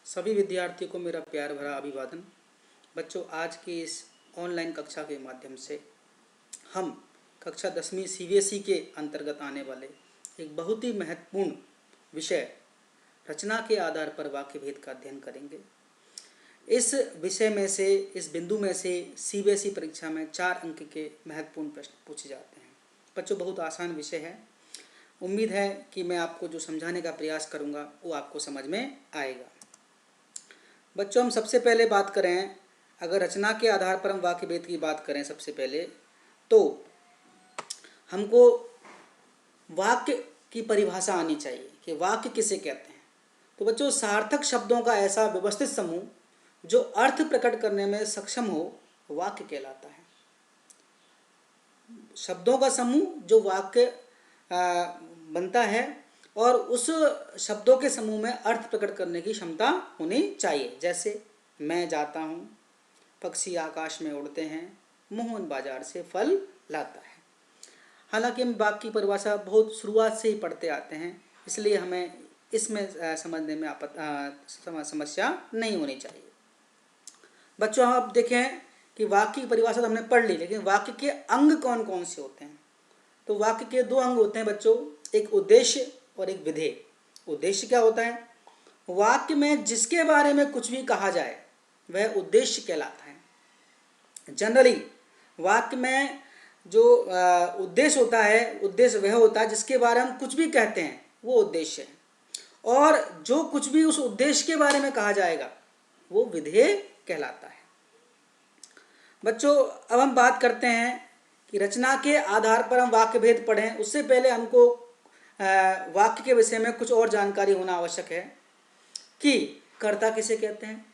सभी विद्यार्थियों को मेरा प्यार भरा अभिवादन। बच्चों, आज की इस ऑनलाइन कक्षा के माध्यम से हम कक्षा 10वीं CBSE के अंतर्गत आने वाले एक बहुत ही महत्वपूर्ण विषय रचना के आधार पर वाक्य भेद का अध्ययन करेंगे। इस विषय में से, इस बिंदु में से CBSE परीक्षा में 4 अंक के महत्वपूर्ण प्रश्न पूछे जाते हैं। बच्चों, बहुत आसान विषय है। उम्मीद है कि मैं आपको जो समझाने का प्रयास करूंगा वो आपको समझ में आएगा। बच्चों, हम सबसे पहले बात करें, अगर रचना के आधार पर हम वाक्य भेद की बात करें सबसे पहले, तो हमको वाक्य की परिभाषा आनी चाहिए कि वाक्य किसे कहते हैं। तो बच्चों, सार्थक शब्दों का ऐसा व्यवस्थित समूह जो अर्थ प्रकट करने में सक्षम हो, वाक्य कहलाता है। शब्दों का समूह जो वाक्य बनता है और उस शब्दों के समूह में अर्थ प्रकट करने की क्षमता होनी चाहिए। जैसे मैं जाता हूँ, पक्षी आकाश में उड़ते हैं, मोहन बाजार से फल लाता है। हालांकि हम वाक्य की परिभाषा बहुत शुरुआत से ही पढ़ते आते हैं, इसलिए हमें इसमें समझने में समस्या नहीं होनी चाहिए। बच्चों, आप देखें कि वाक्य की परिभाषा तो हमने पढ़ ली, लेकिन वाक्य के अंग कौन कौन से होते हैं। तो वाक्य के 2 अंग होते हैं बच्चों, एक उद्देश्य और एक विधेय। उद्देश्य क्या होता है? वाक्य में जिसके बारे में कुछ भी कहा जाए वह उद्देश्य कहलाता है। जनरली वाक्य में जो उद्देश्य होता है, उद्देश्य वह होता है जिसके बारे में हम कुछ भी कहते हैं, वो उद्देश्य है। और जो कुछ भी उस उद्देश्य के बारे में कहा जाएगा वो विधेय कहलाता है। बच्चों, अब हम बात करते हैं कि रचना के आधार पर हम वाक्य भेद पढ़ें, उससे पहले हमको वाक्य के विषय में कुछ और जानकारी होना आवश्यक है कि कर्ता किसे कहते हैं।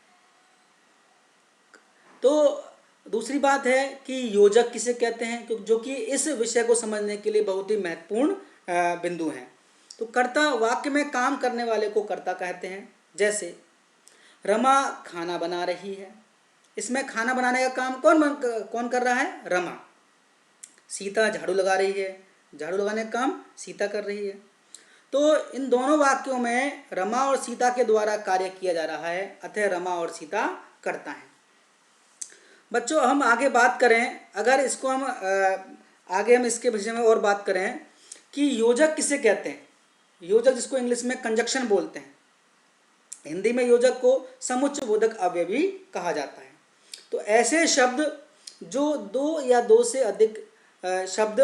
तो दूसरी बात है कि योजक किसे कहते हैं, जो कि इस विषय को समझने के लिए बहुत ही महत्वपूर्ण बिंदु हैं। तो कर्ता, वाक्य में काम करने वाले को कर्ता कहते हैं। जैसे रमा खाना बना रही है, इसमें खाना बनाने का काम कौन कर रहा है? रमा। सीता झाड़ू लगा रही है, झाड़ू लगाने का काम सीता कर रही है। तो इन दोनों वाक्यों में रमा और सीता के द्वारा कार्य किया जा रहा है, अतः रमा और सीता कर्ता हैं। बच्चों, हम आगे बात करें, अगर इसको हम आगे हम इसके विषय में और बात करें कि योजक किसे कहते हैं। योजक, जिसको इंग्लिश में कंजक्शन बोलते हैं, हिंदी में योजक को समुच्चय बोधक अवयवी कहा जाता है। तो ऐसे शब्द जो 2 या 2 से अधिक शब्द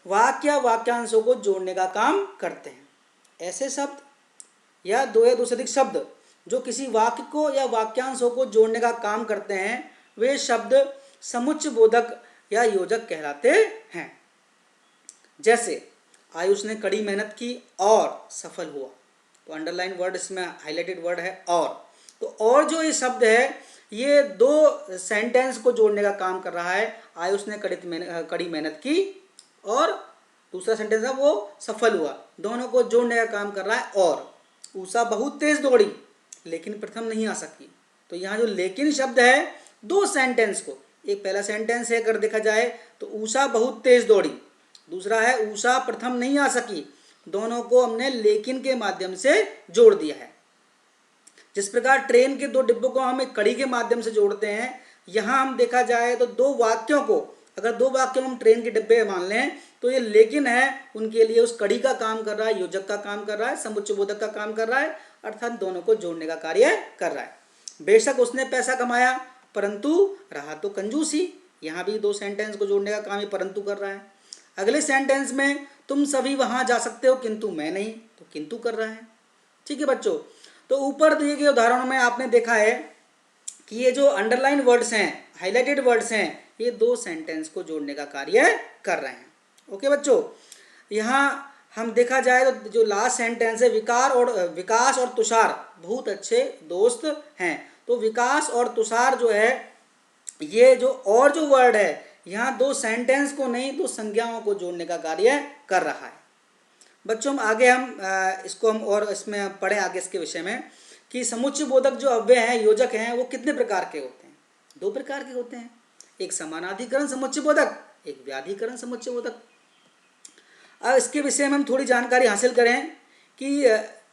वाक्य या वाक्यांशों को जोड़ने का काम करते हैं। ऐसे शब्द या 2 या 2 से अधिक शब्द जो किसी वाक्य को या वाक्यांशों को जोड़ने का काम करते हैं, वे शब्द समुच्चय बोधक या योजक कहलाते हैं। जैसे आयुष ने कड़ी मेहनत की और सफल हुआ, तो अंडरलाइन वर्ड, इसमें हाईलाइटेड वर्ड है और। तो और जो ये शब्द है, ये 2 सेंटेंस को जोड़ने का काम कर रहा है। आयुष ने कड़ी मेहनत की और दूसरा सेंटेंस है वो सफल हुआ, दोनों को जोड़ने का काम कर रहा है। और उषा बहुत तेज दौड़ी लेकिन प्रथम नहीं आ सकी। तो यहाँ जो लेकिन शब्द है, 2 सेंटेंस को, एक पहला सेंटेंस है अगर देखा जाए तो उषा बहुत तेज दौड़ी, दूसरा है उषा प्रथम नहीं आ सकी। दोनों को हमने लेकिन के माध्यम से जोड़ दिया है। जिस प्रकार ट्रेन के 2 डिब्बों को हम एक कड़ी के माध्यम से जोड़ते हैं, यहाँ हम देखा जाए तो 2 वाक्यों को, अगर 2 वाक्यों हम ट्रेन के डिब्बे मान लें तो ये लेकिन है उनके लिए उस कड़ी का काम कर रहा है, योजक का काम कर रहा है, समुच्चय बोधक का काम कर रहा है, अर्थात दोनों को जोड़ने का कार्य कर रहा है। बेशक उसने पैसा कमाया परंतु रहा तो कंजूसी, यहाँ भी 2 सेंटेंस को जोड़ने का काम ही परंतु कर रहा है। अगले सेंटेंस में तुम सभी वहां जा सकते हो किंतु मैं नहीं, तो किंतु कर रहा है। ठीक है बच्चों, तो ऊपर दिए गए उदाहरणों में आपने देखा है कि ये जो अंडरलाइन वर्ड्स हैं, हाईलाइटेड वर्ड्स हैं, ये 2 सेंटेंस को जोड़ने का कार्य कर रहे हैं। ओके बच्चों, यहाँ हम देखा जाए तो जो लास्ट सेंटेंस है, विकास और तुषार बहुत अच्छे दोस्त हैं। तो विकास और तुषार जो है, ये जो वर्ड है, यहाँ 2 सेंटेंस को नहीं, 2 संज्ञाओं को जोड़ने का कार्य कर रहा है। बच्चों, इसको हम और इसमें पढ़ें आगे इसके विषय में कि समुच्चय बोधक जो अव्यय हैं, योजक हैं, वो कितने प्रकार के होते हैं? 2 प्रकार के होते हैं, एक समानाधिकरण समुच्चय बोधक, एक व्याधिकरण समुच्चय बोधक। अब इसके विषय में हम थोड़ी जानकारी हासिल करें कि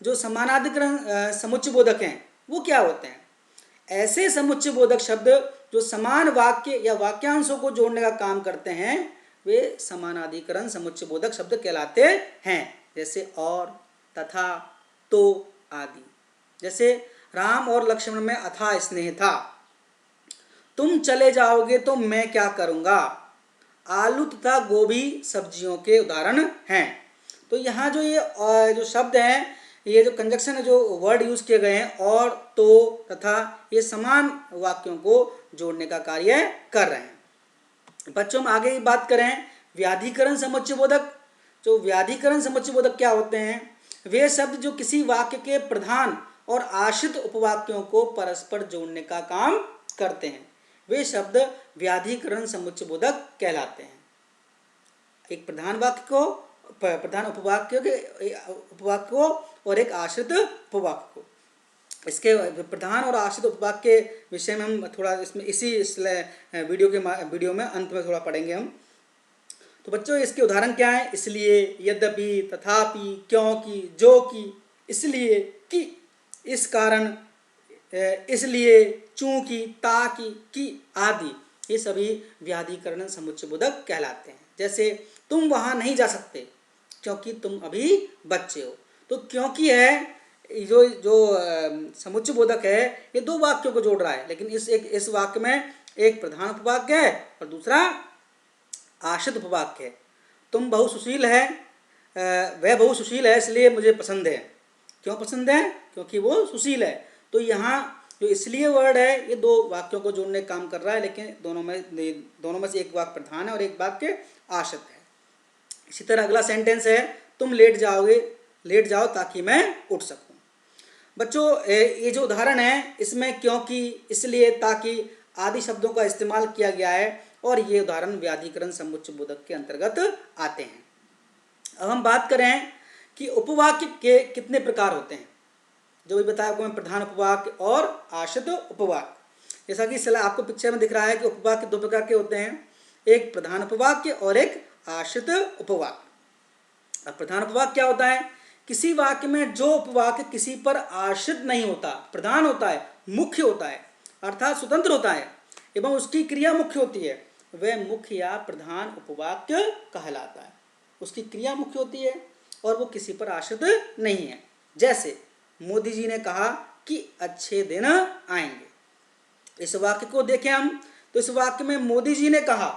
जो समानाधिकरण समुच्चय बोधक हैं, वो क्या होते हैं? ऐसे समुच्चय बोधक शब्द जो समान वाक्य या वाक्यांशों को जोड़ने का काम करते हैं वे समानाधिकरण समुच्चय बोधक शब्द कहलाते हैं। जैसे और, तथा, तो आदि। जैसे राम और लक्ष्मण में अथाह स्नेह था। तुम चले जाओगे तो मैं क्या करूँगा। आलू तथा गोभी सब्जियों के उदाहरण हैं। तो यहाँ जो ये जो शब्द हैं, ये जो कंजक्शन है, जो वर्ड यूज किए गए हैं और, तो, तथा, ये समान वाक्यों को जोड़ने का कार्य कर रहे हैं। बच्चों हम आगे की बात करें व्याधिकरण समुच्चय बोधक। जो व्याधिकरण समुच्चय बोधक क्या होते हैं? वे शब्द जो किसी वाक्य के प्रधान और आश्रित उपवाक्यों को परस्पर जोड़ने का काम करते हैं, वे शब्द व्याधिकरण समुच्चय बोधक कहलाते हैं। एक प्रधान वाक्य को, प्रधान उपवाक्य को और एक आश्रित उपवाक्य को। इसके प्रधान और आश्रित उपवाक्य के विषय में हम थोड़ा इसमें इसी वीडियो में अंत में थोड़ा पढ़ेंगे हम। तो बच्चों इसके उदाहरण क्या है? इसलिए, यद्यपि, तथापि, क्योंकि, जो कि, इसलिए कि, इस कारण, इसलिए, चूंकि, ताकि, कि आदि, ये सभी व्याधिकरण समुच्चय बोधक कहलाते हैं। जैसे तुम वहां नहीं जा सकते क्योंकि तुम अभी बच्चे हो। तो क्योंकि है जो समुच्चय बोधक है, ये दो वाक्यों को जोड़ रहा है, लेकिन इस वाक्य में एक प्रधान उपवाक्य है और दूसरा आश्रित उपवाक्य है। तुम बहुत सुशील है, वह बहुत सुशील है इसलिए मुझे पसंद है। क्यों पसंद है? क्योंकि वो सुशील है। तो यहाँ जो इसलिए वर्ड है, ये दो वाक्यों को जोड़ने का काम कर रहा है, लेकिन दोनों में से एक वाक्य प्रधान है और एक वाक्य आश्रित है। इसी तरह अगला सेंटेंस है, तुम लेट जाओ ताकि मैं उठ सकूं। बच्चों ये जो उदाहरण है, इसमें क्योंकि, इसलिए, ताकि आदि शब्दों का इस्तेमाल किया गया है और ये उदाहरण व्याधिकरण समुच्चय बोधक के अंतर्गत आते हैं। अब हम बात करें कि उपवाक्य के कितने प्रकार होते हैं। जो भी बताया आपको मैं, प्रधान उपवाक्य और आश्रित उपवाक्य। जैसा कि आपको पिक्चर में दिख रहा है कि उपवाक्य दो प्रकार के होते हैं, एक प्रधान उपवाक्य और एक आश्रित उपवाक्य। अब प्रधान उपवाक्य क्या होता है? किसी वाक्य में जो उपवाक्य किसी पर आश्रित नहीं होता, प्रधान होता है, मुख्य होता है, अर्थात स्वतंत्र होता है एवं उसकी क्रिया मुख्य होती है, वह मुख्य या प्रधान उपवाक्य कहलाता है। उसकी क्रिया मुख्य होती है और वो किसी पर आश्रित नहीं है। जैसे मोदी जी ने कहा कि अच्छे दिन आएंगे। इस वाक्य को देखें हम, तो इस वाक्य में मोदी जी ने कहा,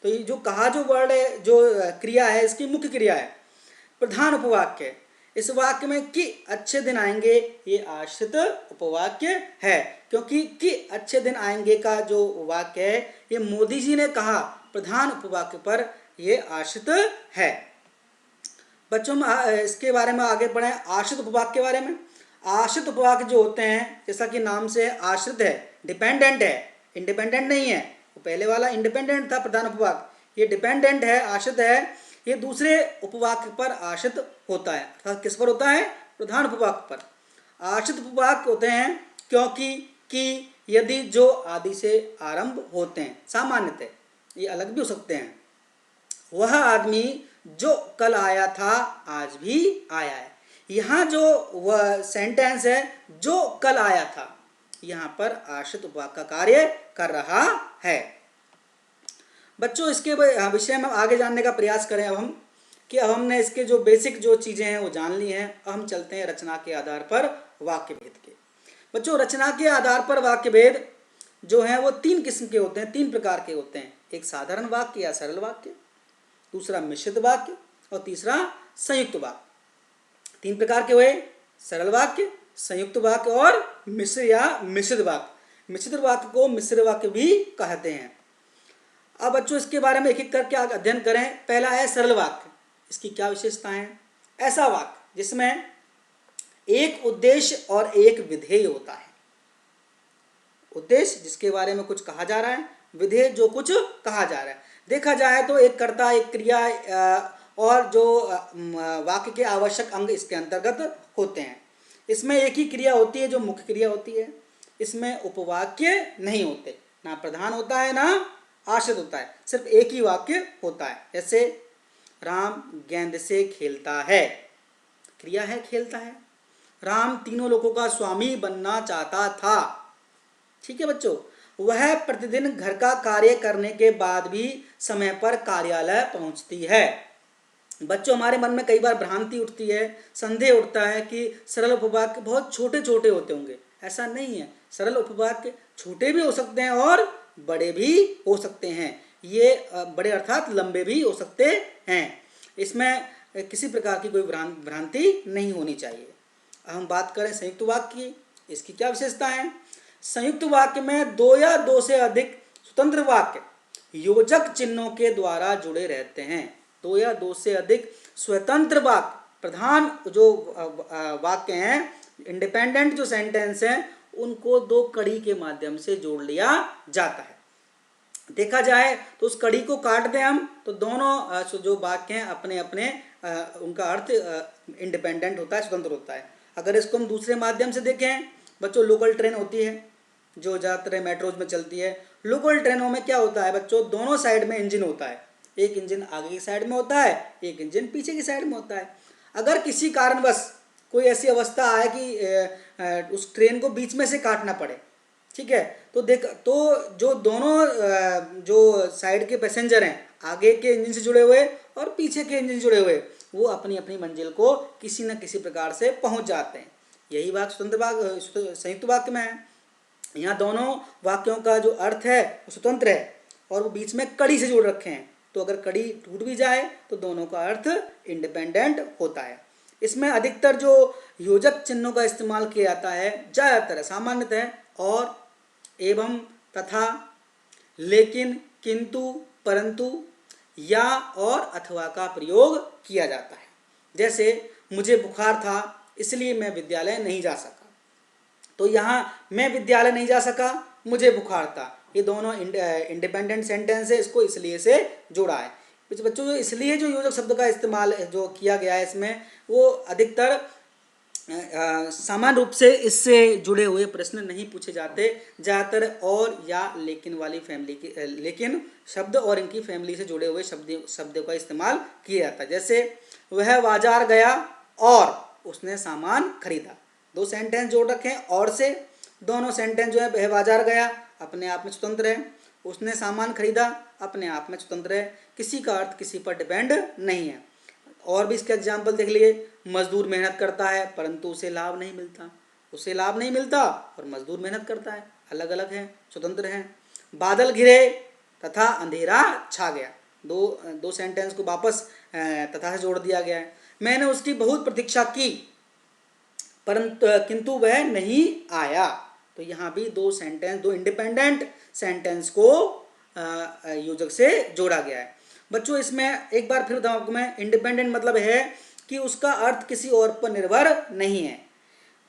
तो ये जो कहा जो वर्ड है, जो क्रिया है, इसकी मुख्य क्रिया है, प्रधान उपवाक्य है। इस वाक्य में कि अच्छे दिन आएंगे, ये आश्रित उपवाक्य है, क्योंकि कि अच्छे दिन आएंगे का जो वाक्य है, ये मोदी जी ने कहा प्रधान उपवाक्य पर ये आश्रित है। बच्चों में इसके बारे में आगे बढ़े, आश्रित उपवाक्य के बारे में। आश्रित उपवाक्य जो होते हैं, जैसा कि नाम से आश्रित है, डिपेंडेंट है, इंडिपेंडेंट नहीं है। तो पहले वाला इंडिपेंडेंट था प्रधान उपवाक्य, ये डिपेंडेंट है, आश्रित है, ये दूसरे उपवाक्य पर आश्रित होता है। अर्थात किस पर होता है? प्रधान उपवाक्य पर। आश्रित उपवाक्य होते हैं क्योंकि, कि, यदि, जो आदि से आरंभ होते हैं। सामान्यतः ये अलग भी हो सकते हैं। वह आदमी जो कल आया था आज भी आया है। यहाँ जो वह सेंटेंस है, जो कल आया था, यहाँ पर आश्रित उपवाक्य का कार्य कर रहा है। बच्चों इसके विषय में आगे जानने का प्रयास करें अब हम, कि अब हमने इसके जो बेसिक जो चीज़ें हैं वो जान ली हैं। अब हम चलते हैं रचना के आधार पर वाक्य भेद के। बच्चों रचना के आधार पर वाक्य भेद जो है वो तीन किस्म के होते हैं, तीन प्रकार के होते हैं। एक साधारण वाक्य या सरल वाक्य, दूसरा मिश्रित वाक्य और तीसरा संयुक्त वाक्य। तीन प्रकार के हुए, सरल वाक्य, संयुक्त वाक्य और मिश्र या मिश्रित वाक्य। मिश्रित वाक्य को मिश्र वाक्य भी कहते हैं। अब बच्चों इसके बारे में एक एक करके अध्ययन करें। पहला है सरल वाक्य। इसकी क्या विशेषताएं हैं? ऐसा वाक्य जिसमें एक उद्देश्य और एक विधेय होता है। उद्देश्य जिसके बारे में कुछ कहा जा रहा है, विधेय जो कुछ कहा जा रहा है। देखा जाए तो एक कर्ता, एक क्रिया और जो वाक्य के आवश्यक अंग इसके अंतर्गत होते हैं। इसमें एक ही क्रिया होती है जो मुख्य क्रिया होती है। इसमें उपवाक्य नहीं होते, ना प्रधान होता है ना आश्रित होता है, सिर्फ एक ही वाक्य होता है। जैसे राम गेंद से खेलता है, क्रिया है खेलता है। राम तीनों लोगों का स्वामी बनना चाहता था। ठीक है बच्चों, वह प्रतिदिन घर का कार्य करने के बाद भी समय पर कार्यालय पहुंचती है। बच्चों, हमारे मन में कई बार भ्रांति उठती है, संदेह उठता है कि सरल उपवाक्य बहुत छोटे छोटे होते होंगे। ऐसा नहीं है, सरल उपवाक्य छोटे भी हो सकते हैं और बड़े भी हो सकते हैं। ये बड़े अर्थात लंबे भी हो सकते हैं। इसमें किसी प्रकार की कोई भ्रांति नहीं होनी चाहिए। हम बात करें संयुक्त वाक्य की, इसकी क्या विशेषता है? संयुक्त वाक्य में दो या दो से अधिक स्वतंत्र वाक्य योजक चिन्हों के द्वारा जुड़े रहते हैं। दो या दो से अधिक स्वतंत्र वाक्य, प्रधान जो वाक्य हैं, इंडिपेंडेंट जो सेंटेंस हैं, उनको दो कड़ी के माध्यम से जोड़ लिया जाता है। देखा जाए तो उस कड़ी को काट दें हम तो दोनों जो वाक्य हैं अपने अपने उनका अर्थ इंडिपेंडेंट होता है, स्वतंत्र होता है। अगर इसको हम दूसरे माध्यम से देखें बच्चों, लोकल ट्रेन होती है जो ज़्यादातर मेट्रोज में चलती है। लोकल ट्रेनों में क्या होता है बच्चों, दोनों साइड में इंजन होता है। एक इंजन आगे की साइड में होता है, एक इंजन पीछे की साइड में होता है। अगर किसी कारणवश कोई ऐसी अवस्था आए कि उस ट्रेन को बीच में से काटना पड़े, ठीक है, तो जो दोनों जो साइड के पैसेंजर हैं, आगे के इंजन से जुड़े हुए और पीछे के इंजन से जुड़े हुए, वो अपनी अपनी मंजिल को किसी न किसी प्रकार से पहुंच जाते हैं। यही बात संयुक्त वाक्य में है। यहाँ दोनों वाक्यों का जो अर्थ है वो स्वतंत्र है और वो बीच में कड़ी से जोड़ रखे हैं। तो अगर कड़ी टूट भी जाए तो दोनों का अर्थ इंडिपेंडेंट होता है। इसमें अधिकतर जो योजक चिन्हों का इस्तेमाल किया जाता है, ज़्यादातर सामान्यतः और, एवं, तथा, लेकिन, किंतु, परंतु, या और अथवा का प्रयोग किया जाता है। जैसे मुझे बुखार था इसलिए मैं विद्यालय नहीं जा सका, तो यहाँ मैं विद्यालय नहीं जा सका, मुझे बुखार था, ये दोनों इंडिपेंडेंट सेंटेंस है, इसको इसलिए से जोड़ा है। बच्चों, जो इसलिए जो योजक शब्द का इस्तेमाल जो किया गया है इसमें, वो अधिकतर सामान्य रूप से इससे जुड़े हुए प्रश्न नहीं पूछे जाते। ज़्यादातर और या लेकिन वाली फैमिली की लेकिन शब्द और इनकी फैमिली से जुड़े हुए शब्दों का इस्तेमाल किया जाता है। जैसे वह बाजार गया और उसने सामान खरीदा। दो सेंटेंस जोड़ रखें और से, दोनों सेंटेंस जो है, वह बाजार गया अपने आप में स्वतंत्र है, उसने सामान खरीदा अपने आप में स्वतंत्र है, किसी का अर्थ किसी पर डिपेंड नहीं है। और भी इसके एग्जाम्पल देख लिए, मजदूर मेहनत करता है परंतु उसे लाभ नहीं मिलता, उसे लाभ नहीं मिलता और मजदूर मेहनत करता है, अलग अलग हैं, स्वतंत्र हैं। बादल घिरे तथा अंधेरा छा गया, दो सेंटेंस को वापस तथा से जोड़ दिया गया है। मैंने उसकी बहुत प्रतीक्षा की परंतु किंतु वह नहीं आया, तो यहाँ भी दो इंडिपेंडेंट सेंटेंस को योजक से जोड़ा गया है। बच्चों, इसमें एक बार फिर बताऊं आपको मैं, इंडिपेंडेंट मतलब है कि उसका अर्थ किसी और पर निर्भर नहीं है।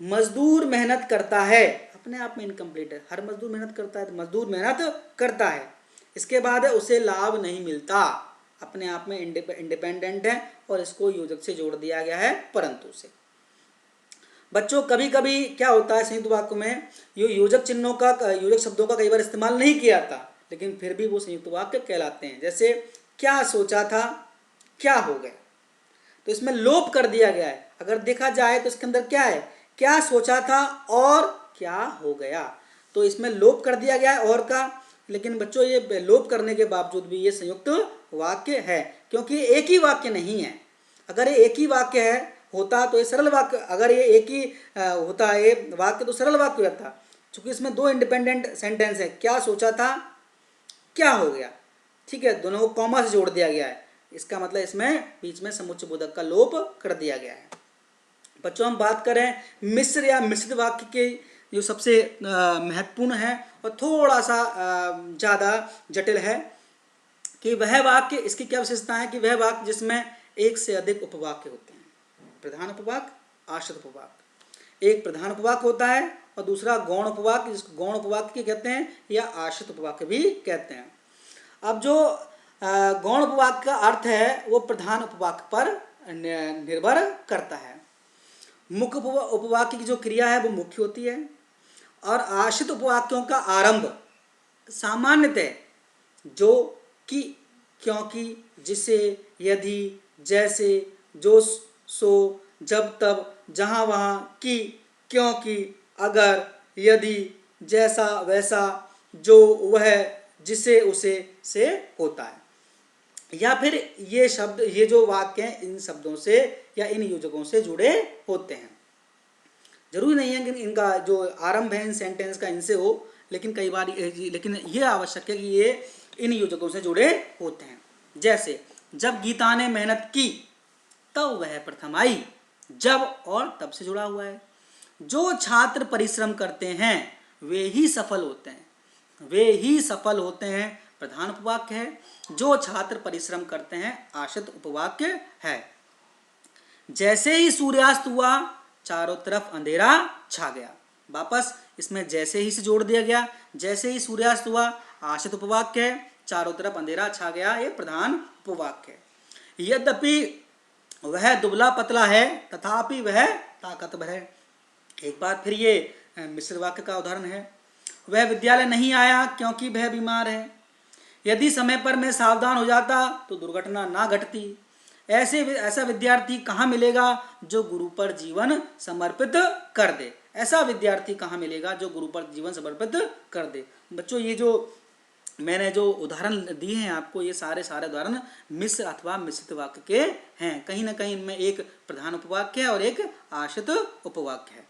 मजदूर मेहनत करता है अपने आप में इनकम्प्लीट है, हर मजदूर मेहनत करता है, तो मजदूर मेहनत करता है। इसके बाद है उसे लाभ नहीं मिलता, अपने आप में इंडिपेंडेंट है और इसको योजक से जोड़ दिया गया है परंतु से। बच्चों, कभी कभी क्या होता है संयुक्त वाक्य में, योजक चिन्हों का, योजक शब्दों का कई बार इस्तेमाल नहीं किया जाता, लेकिन फिर भी वो संयुक्त वाक्य कहलाते हैं। जैसे क्या सोचा था क्या हो गया, तो इसमें लोप कर दिया गया है। अगर देखा जाए तो इसके अंदर क्या है, क्या सोचा था और क्या हो गया, तो इसमें लोप कर दिया गया है और का। लेकिन बच्चों, ये लोप करने के बावजूद भी ये संयुक्त वाक्य है, क्योंकि एक ही वाक्य नहीं है। अगर ये एक ही वाक्य है होता तो ये सरल वाक्य, अगर ये एक ही होता है ये वाक्य तो सरल वाक्य होता, क्योंकि इसमें दो इंडिपेंडेंट सेंटेंस है, क्या सोचा था क्या हो गया, ठीक है, दोनों को कॉमा से जोड़ दिया गया है। इसका मतलब इसमें बीच में समुच्चय बोधक का लोप कर दिया गया है। बच्चों, हम बात करें मिश्र या मिश्रित वाक्य के, जो सबसे महत्वपूर्ण है और थोड़ा सा ज़्यादा जटिल है, कि वह वाक्य, इसकी क्या विशेषता है कि वह वाक्य जिसमें एक से अधिक उपवाक्य होते हैं। प्रधान उपवाक्य, आश्रित उपवाक्य। एक प्रधान उपवाक्य होता है और दूसरा गौण उपवाक्य, जिसको गौण उपवाक्य कहते हैं या आश्रित उपवाक्य भी कहते हैं। अब जो गौण उपवाक्य का अर्थ है वो प्रधान उपवाक्य पर निर्भर करता है। मुख्य उपवाक्य की जो क्रिया है वो मुख्य होती है और आश्रित उपवाक्यों का आरंभ सामान्यतः जो, कि, क्योंकि, जिसे, यदि, जैसे, जो, सो, जब, तब, जहाँ वहाँ, कि, क्योंकि, अगर, यदि, जैसा वैसा, जो वह, जिसे उसे से होता है। या फिर ये शब्द, ये जो वाक्य हैं इन शब्दों से या इन योजकों से जुड़े होते हैं। जरूरी नहीं है कि इनका जो आरंभ है इन सेंटेंस का इनसे हो, लेकिन कई बार लेकिन ये आवश्यक है कि ये इन योजकों से जुड़े होते हैं। जैसे जब गीता ने मेहनत की तब वह प्रथम आई, जब और तब से जुड़ा हुआ है। जो छात्र परिश्रम करते हैं वे ही सफल होते हैं, वे ही सफल होते हैं प्रधान उपवाक्य है। जो छात्र परिश्रम करते हैं आश्रित उपवाक्य है। जैसे ही सूर्यास्त हुआ चारों तरफ अंधेरा छा गया, वापस इसमें जैसे ही से जोड़ दिया गया। जैसे ही सूर्यास्त हुआ आश्रित उपवाक्य है, चारों तरफ अंधेरा छा गया ये प्रधान उपवाक्य है। यद्यपि वह दुबला पतला है तथापि वह ताकतवर है। एक बार फिर ये मिश्र वाक्य का उदाहरण है। वह विद्यालय नहीं आया क्योंकि वह बीमार है। यदि समय पर मैं सावधान हो जाता तो दुर्घटना ना घटती। ऐसा विद्यार्थी कहाँ मिलेगा जो गुरु पर जीवन समर्पित कर दे। ऐसा विद्यार्थी कहाँ मिलेगा जो गुरु पर जीवन समर्पित कर दे। बच्चों ये जो मैंने जो उदाहरण दिए हैं आपको, ये सारे उदाहरण मिश्र अथवा मिश्रित वाक्य के हैं। कहीं ना कहीं इनमें एक प्रधान उपवाक्य है और एक आश्रित उपवाक्य है।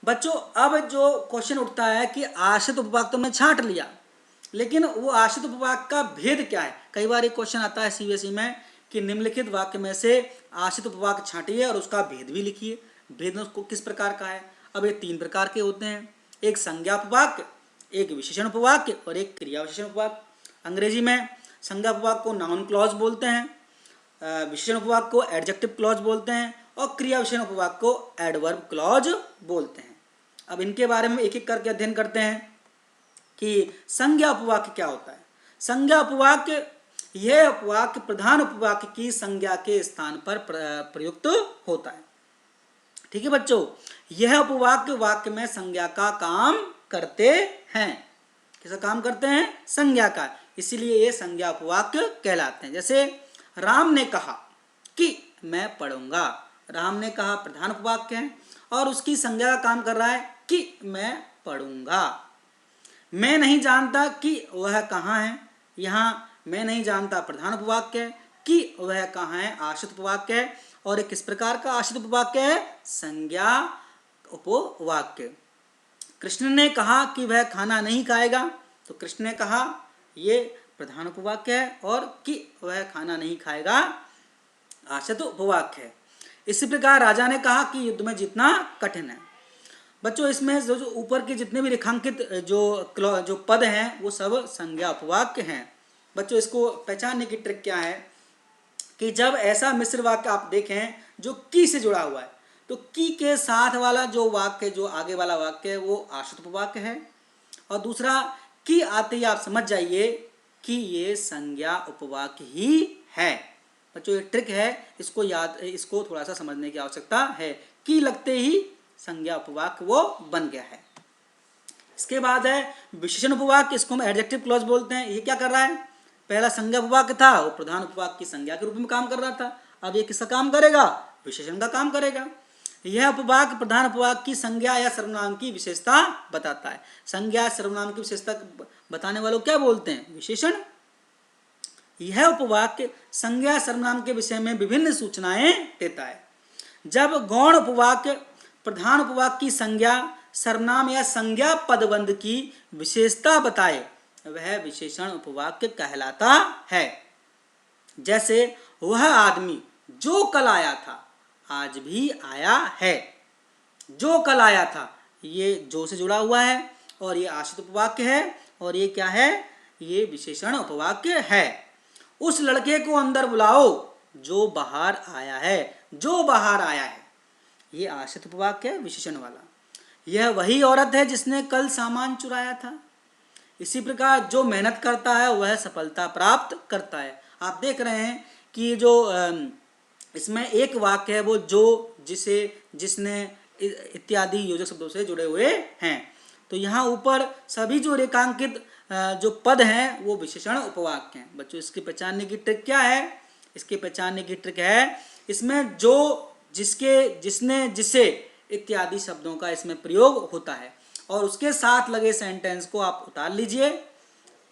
बच्चों अब जो क्वेश्चन उठता है कि आश्रित उपवाक्य तो हमने छांट लिया, लेकिन वो आश्रित उपवाक्य का भेद क्या है। कई बार एक क्वेश्चन आता है सीबीएसई में कि निम्नलिखित वाक्य में से आश्रित उपवाक्य छांटिए और उसका भेद भी लिखिए। भेद उसको किस प्रकार का है। अब ये 3 प्रकार के होते हैं, एक संज्ञा उपवाक्य, एक विशेषण उपवाक्य और एक क्रिया विशेषण उपवाक्य। अंग्रेजी में संज्ञा उपवाक्य को नाउन क्लॉज बोलते हैं, विशेषण उपवाक्य को एडजेक्टिव क्लॉज बोलते हैं और क्रिया विशेषण उपवाक्य को एडवर्ब क्लॉज बोलते हैं। अब इनके बारे में एक एक करके अध्ययन करते हैं कि संज्ञा उपवाक्य क्या होता है। संज्ञा उपवाक्य यह उपवाक्य प्रधान उपवाक्य की संज्ञा के स्थान पर प्रयुक्त होता है। ठीक है बच्चों, यह उपवाक्य वाक्य में संज्ञा का काम करते हैं। किसका काम करते हैं? संज्ञा का। इसीलिए ये संज्ञा उपवाक्य कहलाते हैं। जैसे राम ने कहा कि मैं पढ़ूंगा। राम ने कहा प्रधान उपवाक्य है और उसकी संज्ञा का काम कर रहा है कि मैं पढ़ूंगा। मैं नहीं जानता कि वह कहाँ है। यहाँ मैं नहीं जानता प्रधान उपवाक्य है, कि वह कहाँ है आश्रित उपवाक्य है। और किस प्रकार का आश्रित उपवाक्य है? संज्ञा उपवाक्य। कृष्ण ने कहा कि वह खाना नहीं खाएगा, तो कृष्ण ने कहा ये प्रधान उपवाक्य है और कि वह खाना नहीं खाएगा आश्रित उपवाक्य है। इसी प्रकार राजा ने कहा कि युद्ध में जीतना कठिन है। बच्चों इसमें जो ऊपर के जितने भी रेखांकित जो पद हैं वो सब संज्ञा उपवाक्य हैं। बच्चों इसको पहचानने की ट्रिक क्या है कि जब ऐसा मिश्र वाक्य आप देखें जो की से जुड़ा हुआ है, तो की के साथ वाला जो वाक्य, जो आगे वाला वाक्य है वो आश्रित उपवाक्य है। और दूसरा की आते ही आप समझ जाइए कि ये संज्ञा उपवाक्य ही है। बच्चों ये ट्रिक है, इसको थोड़ा सा समझने की आवश्यकता है। की लगते ही संज्ञा उपवाक्य वो बन गया है। इसके बाद है विशेषण उपवाक्य, इसको हम एडजेक्टिव क्लॉज बोलते हैं। ये क्या कर रहा है? पहला संज्ञा उपवाक्य था, वो प्रधान उपवाक्य की संज्ञा के रूप में काम कर रहा था। अब ये किसका काम करेगा? विशेषण का काम करेगा। यह उपवाक्य प्रधान उपवाक्य की संज्ञा या सर्वनाम की विशेषता बताता है। संज्ञा सर्वनाम की विशेषता बताने वालों क्या बोलते हैं? विशेषण। यह उपवाक्य संज्ञा सर्वनाम के विषय में विभिन्न सूचनाएं देता है। जब गौण उपवाक्य प्रधान उपवाक्य की संज्ञा सर्वनाम या संज्ञा पदबंध की विशेषता बताए वह विशेषण उपवाक्य कहलाता है। जैसे वह आदमी जो कल आया था आज भी आया है। जो कल आया था ये जो से जुड़ा हुआ है और ये आश्रित उपवाक्य है और ये क्या है? ये विशेषण उपवाक्य है। उस लड़के को अंदर बुलाओ जो बाहर आया है। जो बाहर आया है ये आश्रित उपवाक्य है, विशेषण वाला। यह वही औरत है जिसने कल सामान चुराया था। इसी प्रकार जो मेहनत करता है वह सफलता प्राप्त करता है। आप देख रहे हैं कि जो इसमें एक वाक्य है वो जो, जिसे, जिसने इत्यादि योजक शब्दों से जुड़े हुए हैं। तो यहाँ ऊपर सभी जो रेखांकित जो पद हैं वो विशेषण उपवाक्य हैं। बच्चों इसकी पहचानने की ट्रिक क्या है? इसकी पहचानने की ट्रिक है इसमें जो जिसके, जिसने, जिसे इत्यादि शब्दों का इसमें प्रयोग होता है। और उसके साथ लगे सेंटेंस को आप उतार लीजिए।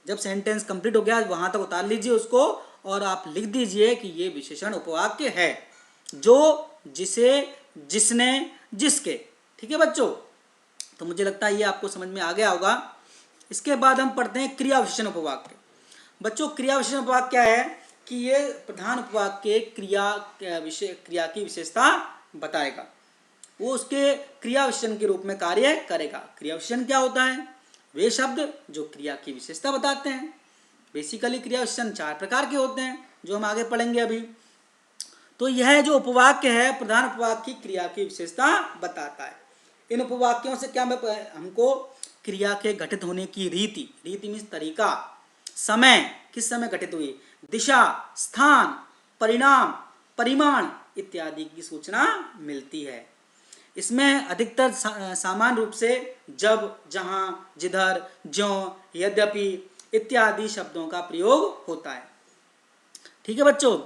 जब सेंटेंस कंप्लीट हो गया वहां तक उतार लीजिए उसको, और आप लिख दीजिए कि ये विशेषण उपवाक्य है, जो, जिसे, जिसने, जिसके। ठीक है बच्चों, तो मुझे लगता है ये आपको समझ में आ गया होगा। इसके बाद हम पढ़ते हैं क्रिया विशेषण उपवाक्य। बच्चों क्रिया विशेषण उपवाक्य क्या है कि ये प्रधान उपवाक्य क्रिया की विशेषता बताएगा, वो उसके क्रिया विशेषण के रूप में कार्य करेगा। क्रिया विशेषण क्या होता है? वे शब्द जो क्रिया की विशेषता बताते हैं। बेसिकली क्रिया विशेषण 4 प्रकार के होते हैं जो हम आगे पढ़ेंगे अभी। तो यह जो उपवाक्य है प्रधान उपवाक्य की क्रिया की विशेषता बताता है। इन उपवाक्यों से क्या हमको क्रिया के घटित होने की रीति, रीति मीन्स तरीका, समय, किस समय घटित हुई, दिशा, स्थान, परिणाम, परिमाण इत्यादि की सूचना मिलती है। इसमें अधिकतर सामान्य रूप से जब, जहां, जिधर, ज्यों, यद्यपि इत्यादि शब्दों का प्रयोग होता है। ठीक है बच्चों,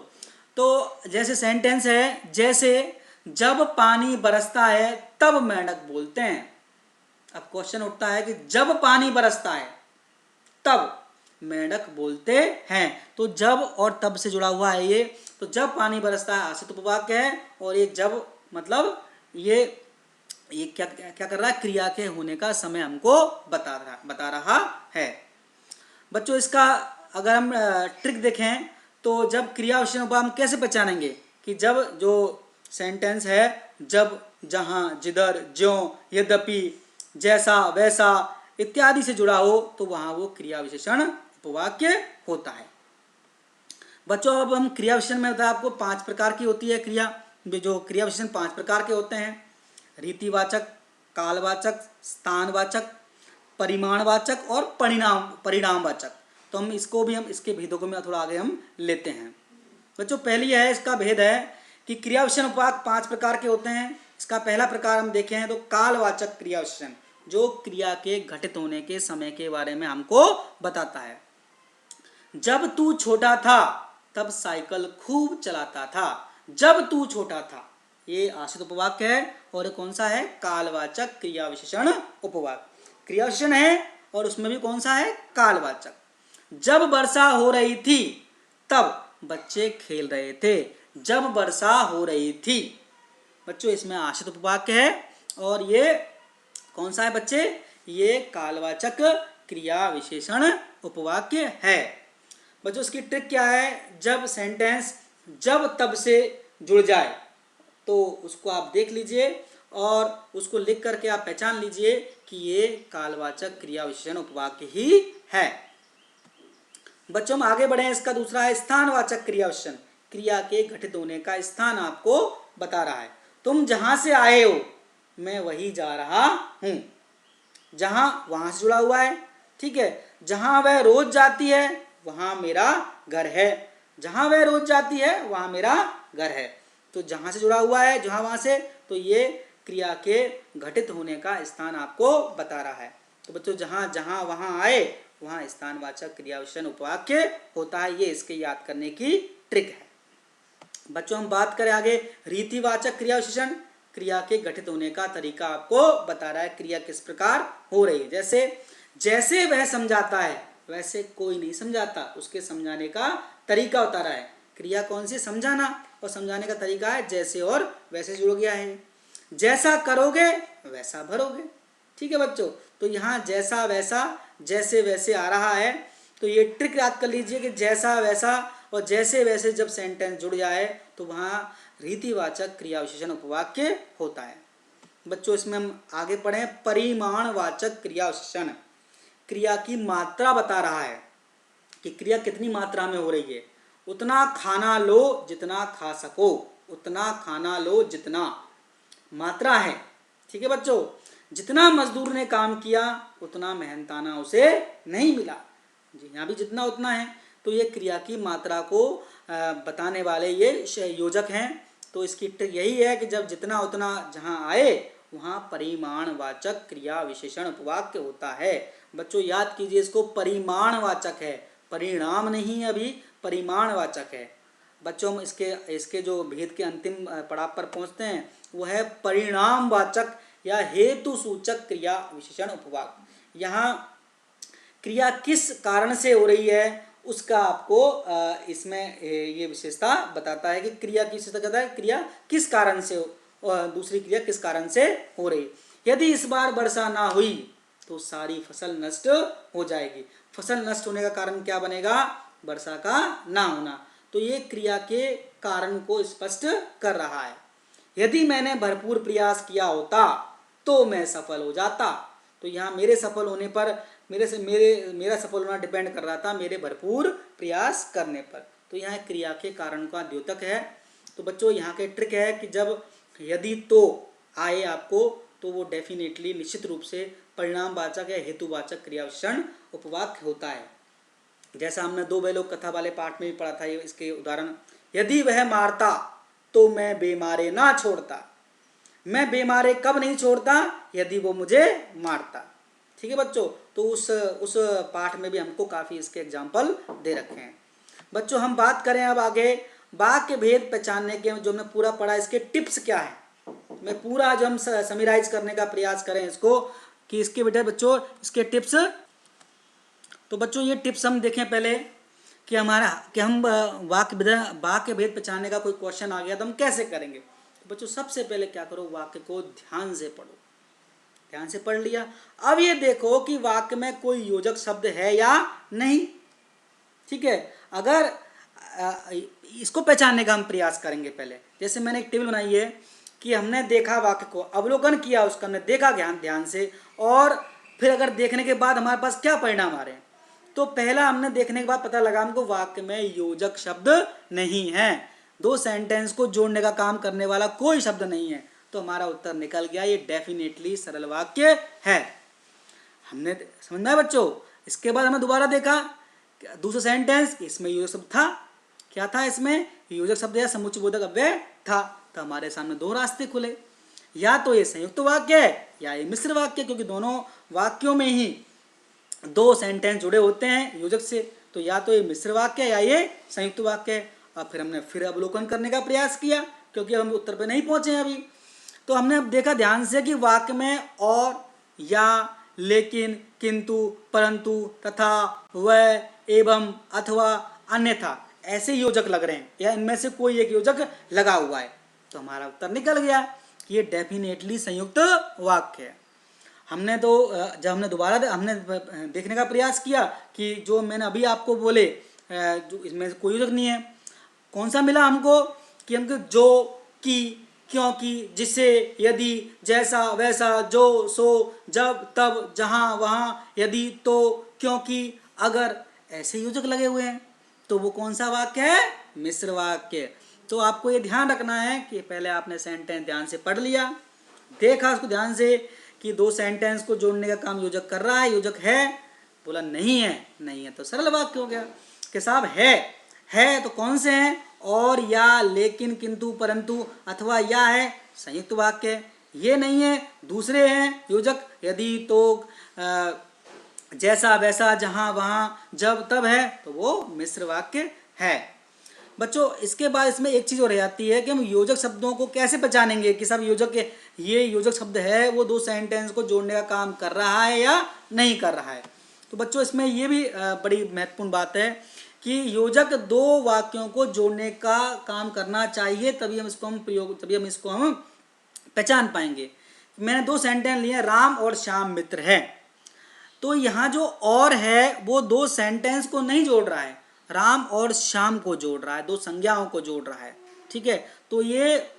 तो जैसे सेंटेंस है, जैसे जब पानी बरसता है तब मेंढक बोलते हैं। अब क्वेश्चन उठता है कि जब पानी बरसता है तब मेंढक बोलते हैं, तो जब और तब से जुड़ा हुआ है ये। तो जब पानी बरसता है आश्रित उपवाक्य है, और ये जब मतलब ये क्या क्या कर रहा है, क्रिया के होने का समय हमको बता रहा है। बच्चों इसका अगर हम ट्रिक देखें तो जब क्रिया विशेषण उपवाक्य हम कैसे पहचानेंगे कि जब जो सेंटेंस है जब, जहां, जिधर, ज्यों, यद्यपि, जैसा, वैसा इत्यादि से जुड़ा हो तो वहां वो क्रिया विशेषण उपवाक्य होता है। बच्चों अब हम क्रिया विशेषण में बताया आपको 5 प्रकार की होती है क्रिया। जो क्रिया विशेषण 5 प्रकार के होते हैं, रीतिवाचक, कालवाचक, स्थानवाचक, परिमाणवाचक और परिणामवाचक। तो हम इसको भी, हम इसके भेदों को में थोड़ा आगे हम लेते हैं। बच्चों पहली है, इसका भेद है कि क्रिया विशेषण उपवाक्य 5 प्रकार के होते हैं। इसका पहला प्रकार हम देखें हैं तो कालवाचक क्रिया विशेषण, जो क्रिया के घटित होने के समय के बारे में हमको बताता है। जब तू छोटा था तब साइकिल खूब चलाता था। जब तू छोटा था, ये आश्रित उपवाक्य है, और ये कौन सा है, कालवाचक क्रिया विशेषण उपवाक्य। क्रिया विशेषण है और उसमें भी कौन सा है, कालवाचक। जब वर्षा हो रही थी तब बच्चे खेल रहे थे। जब वर्षा हो रही थी, बच्चों इसमें आश्रित उपवाक्य है, और ये कौन सा है बच्चे, ये कालवाचक क्रिया विशेषण उपवाक्य है। बच्चों इसकी ट्रिक क्या है, जब सेंटेंस जब तब से जुड़ जाए तो उसको आप देख लीजिए और उसको लिख करके आप पहचान लीजिए कि ये कालवाचक क्रिया विशेषण उपवाक्य ही है। बच्चों हम आगे बढ़े, इसका दूसरा है स्थानवाचक क्रिया विशेषण। क्रिया के घटित होने का स्थान आपको बता रहा है। तुम जहां से आए हो मैं वही जा रहा हूं। जहां वहां से जुड़ा हुआ है, ठीक है। जहां वह रोज जाती है वहां मेरा घर है। जहां वह रोज जाती है वहां मेरा घर है। तो जहां से जुड़ा हुआ है, जहां वहां से, तो ये क्रिया के घटित होने का स्थान आपको बता रहा है। तो बच्चों जहां जहां वहां आए वहां स्थानवाचक क्रिया विशेषण उपवाक्य होता है। ये इसके याद करने की ट्रिक है। बच्चों हम बात करें आगे रीतिवाचक क्रिया विशेषण। क्रिया के घटित होने का तरीका आपको बता रहा है, क्रिया किस प्रकार हो रही है। जैसे जैसे वह समझाता है वैसे कोई नहीं समझाता, उसके समझाने का तरीका बता रहा है। क्रिया कौन सी, समझाना, और समझाने का तरीका है जैसे और वैसे जुड़ गया है। जैसा करोगे वैसा भरोगे। ठीक है बच्चों, तो यहाँ जैसा वैसा जैसे वैसे आ रहा है। तो ये ट्रिक याद कर लीजिए कि जैसा वैसा और जैसे वैसे जब सेंटेंस जुड़ जाए तो वहाँ रीतिवाचक क्रिया विशेषण उपवाक्य होता है। बच्चों इसमें हम आगे पढ़ें, परिमाणवाचक क्रिया विशेषण। क्रिया की मात्रा बता रहा है कि क्रिया कितनी मात्रा में हो रही है। उतना खाना लो जितना खा सको। उतना खाना लो जितना मात्रा है। ठीक है बच्चों, जितना मजदूर ने काम किया उतना मेहनताना उसे नहीं मिला। जी यहाँ भी जितना उतना है। तो ये क्रिया की मात्रा को बताने वाले ये योजक हैं। तो इसकी ट्रिक यही है कि जब जितना उतना जहाँ आए वहाँ परिमाणवाचक क्रिया विशेषण उपवाक्य होता है। बच्चों याद कीजिए इसको, परिमाणवाचक है, परिणाम नहीं, अभी परिमाणवाचक है। बच्चों हम इसके इसके जो भेद के अंतिम पड़ाव पर पहुंचते हैं वो है परिणामवाचक या हेतु सूचक क्रिया विशेषण उपवाक्य। यहाँ क्रिया किस कारण से हो रही है उसका आपको इसमें ये विशेषता बताता है कि क्रिया की विशेषता कहता है क्रिया किस कारण से दूसरी क्रिया किस कारण से हो रही। यदि इस बार वर्षा ना हुई तो सारी फसल नष्ट हो जाएगी। फसल नष्ट होने का कारण क्या बनेगा? वर्षा का ना होना। तो ये क्रिया के कारण को स्पष्ट कर रहा है। यदि मैंने भरपूर प्रयास किया होता तो मैं सफल हो जाता। तो यहाँ मेरे सफल होने पर मेरा सफल होना डिपेंड कर रहा था मेरे भरपूर प्रयास करने पर। तो यहाँ क्रिया के कारण का द्योतक है। तो बच्चों यहाँ के ट्रिक है कि जब यदि तो आए आपको तो वो डेफिनेटली निश्चित रूप से परिणामवाचक या हेतुवाचक क्रिया विशेषण उपवाक्य होता है। जैसा हमने दो बैलों कथा वाले पाठ में भी पढ़ा था ये इसके उदाहरण। यदि वह मारता तो मैं बेमारे ना छोड़ता। मैं बेमारे कब नहीं छोड़ता? यदि वो मुझे मारता। ठीक है बच्चों, तो उस पाठ में भी हमको काफ़ी इसके एग्जाम्पल दे रखे हैं। बच्चों हम बात करें अब आगे वाक्य भेद पहचानने के, जो हमने पूरा पढ़ा इसके टिप्स क्या है। मैं पूरा जो हम समराइज करने का प्रयास करें इसको कि इसके बेटा बच्चों इसके टिप्स। तो बच्चों ये टिप्स हम देखें पहले कि हम वाक्य भेद पहचानने का कोई क्वेश्चन आ गया तो हम कैसे करेंगे। तो बच्चों सबसे पहले क्या करो, वाक्य को ध्यान से पढ़ो। ध्यान से पढ़ लिया, अब ये देखो कि वाक्य में कोई योजक शब्द है या नहीं। ठीक है, अगर इसको पहचानने का हम प्रयास करेंगे पहले। जैसे मैंने एक टेबल बनाई है कि हमने देखा वाक्य को, अवलोकन किया उसका, हमने देखा ध्यान से, और फिर अगर देखने के बाद हमारे पास क्या परिणाम आ रहे हैं। तो पहला हमने देखने के बाद पता लगा हमको वाक्य में योजक शब्द नहीं है, दो सेंटेंस को जोड़ने का काम करने वाला कोई शब्द नहीं है। तो हमारा उत्तर निकल गया, ये डेफिनेटली सरल वाक्य है। हमने समझ में आया बच्चों। इसके बाद हमने दोबारा देखा दूसरा सेंटेंस, इसमें योजक शब्द था। क्या था इसमें? योजक शब्द या समुच्चयबोधक अव्यय था। तो हमारे सामने दो रास्ते खुले, या तो ये संयुक्त वाक्य है या ये मिश्र वाक्य, क्योंकि दोनों वाक्यों में ही दो सेंटेंस जुड़े होते हैं योजक से। तो या तो ये मिश्र वाक्य है या ये संयुक्त वाक्य है। अब फिर हमने फिर अवलोकन करने का प्रयास किया, क्योंकि हम उत्तर पे नहीं पहुंचे हैं अभी। तो हमने अब देखा ध्यान से कि वाक्य में और, या, लेकिन, किंतु, परंतु, तथा, वह, एवं, अथवा, अन्यथा ऐसे योजक लग रहे हैं, या इनमें से कोई एक योजक लगा हुआ है। तो हमारा उत्तर निकल गया कि ये डेफिनेटली संयुक्त वाक्य है। हमने तो जब हमने दोबारा हमने देखने का प्रयास किया कि जो मैंने अभी आपको बोले जो इसमें कोई योजक नहीं है। कौन सा मिला हमको? कि हमको जो, कि, क्योंकि, जिसे, यदि, जैसा, वैसा, जो, सो, जब, तब, जहाँ, वहाँ, यदि, तो, क्योंकि, अगर, ऐसे योजक लगे हुए हैं। तो वो कौन सा वाक्य है? मिश्र वाक्य। तो आपको ये ध्यान रखना है कि पहले आपने सेंटेंस ध्यान से पढ़ लिया, देखा उसको ध्यान से कि दो सेंटेंस को जोड़ने का काम योजक कर रहा है, योजक है, बोला नहीं है, नहीं है तो सरल वाक्य हो गया कि साहब है तो कौन से हैं? और, या, लेकिन, किंतु, परंतु, अथवा, या है संयुक्त वाक्य। ये नहीं है, दूसरे हैं योजक, यदि, तो, जैसा, वैसा, जहाँ, वहाँ, जब, तब है, तो वो मिश्र वाक्य है। बच्चों इसके बाद इसमें एक चीज़ और रह जाती है कि हम योजक शब्दों को कैसे पहचानेंगे कि सब ये योजक शब्द है, वो दो सेंटेंस को जोड़ने का काम कर रहा है या नहीं कर रहा है। तो बच्चों इसमें ये भी बड़ी महत्वपूर्ण बात है कि योजक दो वाक्यों को जोड़ने का काम करना चाहिए, तभी हम इसको हम पहचान पाएंगे। मैंने दो सेंटेंस लिए, राम और श्याम मित्र है। तो यहाँ जो और है वो दो सेंटेंस को नहीं जोड़ रहा है, राम और श्याम को जोड़ रहा है, दो संज्ञाओं को जोड़ रहा है। ठीक है, तो ये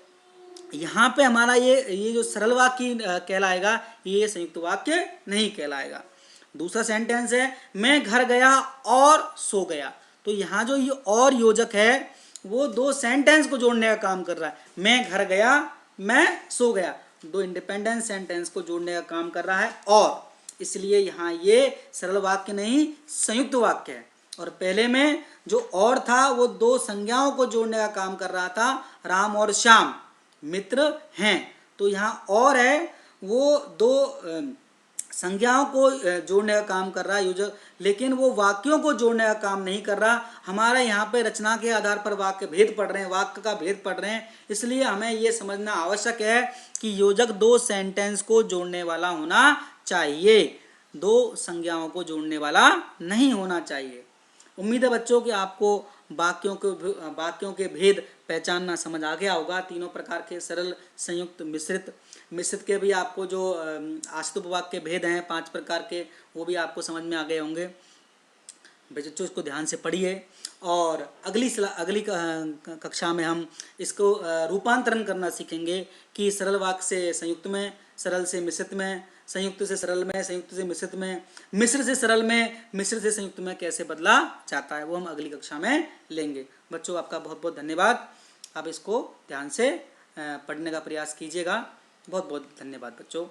यहाँ पे हमारा ये जो सरल वाक्य कहलाएगा, ये संयुक्त वाक्य नहीं कहलाएगा। दूसरा सेंटेंस है, मैं घर गया और सो गया। तो यहाँ जो ये और योजक है वो दो सेंटेंस को जोड़ने का काम कर रहा है। मैं घर गया, मैं सो गया, दो इंडिपेंडेंट सेंटेंस को जोड़ने का काम कर रहा है, और इसलिए यहाँ ये सरल वाक्य नहीं संयुक्त वाक्य है। और पहले में जो और था वो दो संज्ञाओं को जोड़ने का काम कर रहा था, राम और श्याम मित्र हैं। तो यहाँ और है वो दो संज्ञाओं को जोड़ने का काम कर रहा है योजक, लेकिन वो वाक्यों को जोड़ने का काम नहीं कर रहा। हमारा यहाँ पे रचना के आधार पर वाक्य भेद पढ़ रहे हैं, वाक्य का भेद पढ़ रहे हैं, इसलिए हमें ये समझना आवश्यक है कि योजक दो सेंटेंस को जोड़ने वाला होना चाहिए, दो संज्ञाओं को जोड़ने वाला नहीं होना चाहिए। उम्मीद है बच्चों कि आपको वाक्यों के भेद पहचानना समझ आ गया होगा। तीनों प्रकार के सरल, संयुक्त, मिश्रित के भी आपको जो आश्रित उपवाक्य के भेद हैं 5 प्रकार के, वो भी आपको समझ में आ गए होंगे। बच्चों इसको ध्यान से पढ़िए और अगली कक्षा में हम इसको रूपांतरण करना सीखेंगे कि सरल वाक्य से संयुक्त में, सरल से मिश्रित में, संयुक्त से सरल में, संयुक्त से मिश्रित में, मिश्र से सरल में, मिश्र से संयुक्त में कैसे बदला जाता है, वो हम अगली कक्षा में लेंगे। बच्चों आपका बहुत बहुत धन्यवाद। आप इसको ध्यान से पढ़ने का प्रयास कीजिएगा। बहुत बहुत धन्यवाद बच्चों।